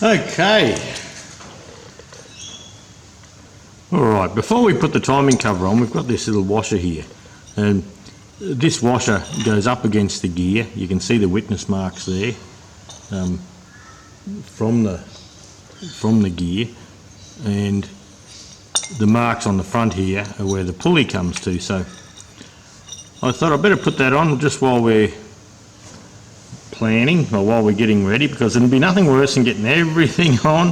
Okay. Alright, before we put the timing cover on, we've got this little washer here. And this washer goes up against the gear. You can see the witness marks there from the gear. And the marks on the front here are where the pulley comes to. So I thought I'd better put that on just while we're planning, or while we're getting ready, because it'll be nothing worse than getting everything on.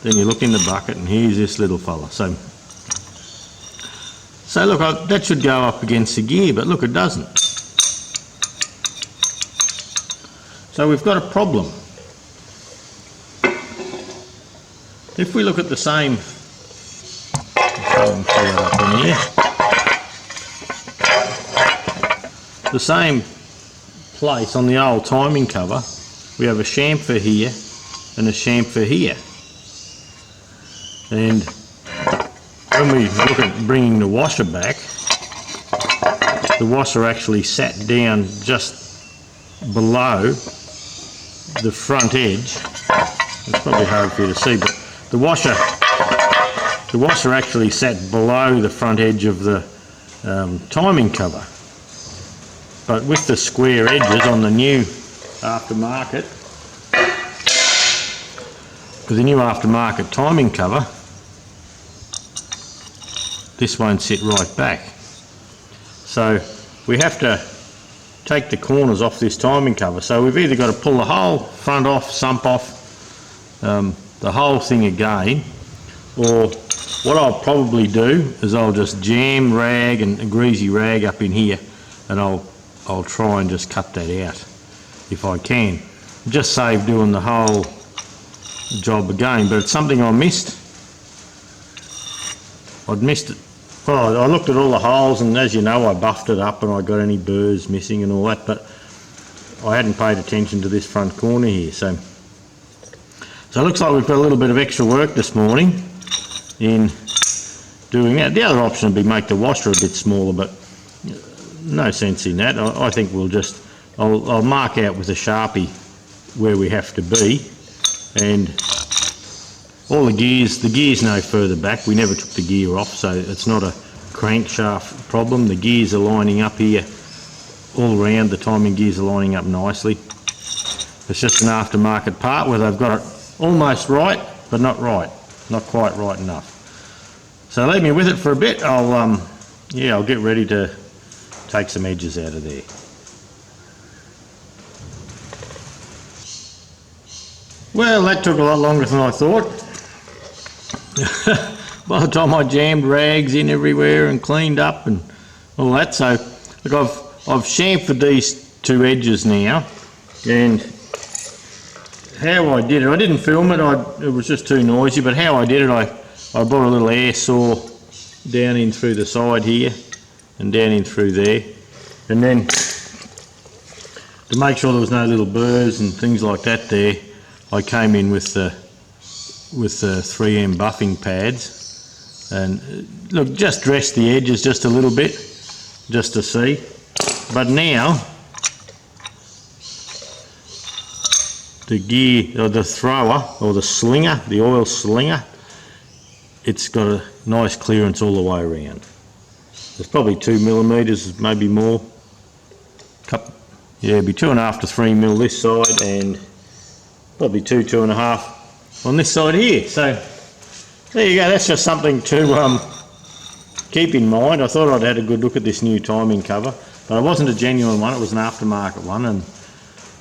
Then you look in the bucket and here's this little fella. So look, that should go up against the gear, but look, it doesn't. So we've got a problem. If we look at the same, pull that up in here. The same place on the old timing cover, we have a chamfer here and a chamfer here. And when we look at bringing the washer back, the washer actually sat down just below the front edge. It's probably hard for you to see, but the washer actually sat below the front edge of the timing cover. But with the square edges on the new aftermarket, with the new aftermarket timing cover, this won't sit right back. So we have to take the corners off this timing cover. So we've either got to pull the whole front off, sump off, the whole thing again, or what I'll probably do is I'll just jam rag and a greasy rag up in here, and I'll try and just cut that out if I can. Just save doing the whole job again, but it's something I missed. I'd missed it. Well, I looked at all the holes, and as you know, I buffed it up and I got any burrs missing and all that, but I hadn't paid attention to this front corner here. So it looks like we've got a little bit of extra work this morning in doing that. The other option would be make the washer a bit smaller, but no sense in that. I think we'll just, I'll mark out with a Sharpie where we have to be, and all the gears no further back. We never took the gear off, so it's not a crankshaft problem. The gears are lining up here all around. The timing gears are lining up nicely. It's just an aftermarket part where they've got it almost right, but not right, not quite right enough. So leave me with it for a bit. I'll get ready to take some edges out of there. Well, that took a lot longer than I thought. By the time I jammed rags in everywhere and cleaned up and all that, so look, I've chamfered these two edges now, and how I did it, I didn't film it, it was just too noisy, but how I did it, I brought a little air saw down in through the side here and down in through there, and then to make sure there was no little burrs and things like that there, I came in with the 3M buffing pads, and look, just dress the edges just a little bit just to see. But now the gear, or the thrower, or the slinger, the oil slinger, it's got a nice clearance all the way around. It's probably 2 millimeters, maybe more. Yeah, it'd be 2.5 to 3 mil this side, and probably 2.5 on this side here. So there you go, that's just something to keep in mind. I thought I'd had a good look at this new timing cover, but it wasn't a genuine one, it was an aftermarket one, and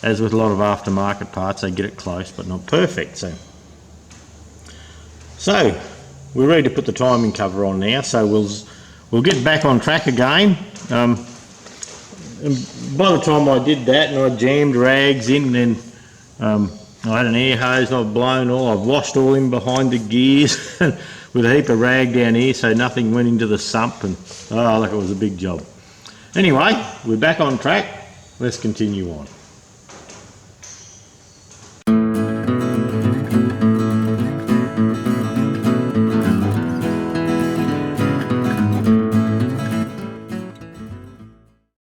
as with a lot of aftermarket parts, they get it close but not perfect. So we're ready to put the timing cover on now, so we'll get back on track again. And by the time I did that and I jammed rags in, and I had an air hose, I've blown I've washed all in behind the gears with a heap of rag down here so nothing went into the sump, and oh look, it was a big job. Anyway, we're back on track, let's continue on.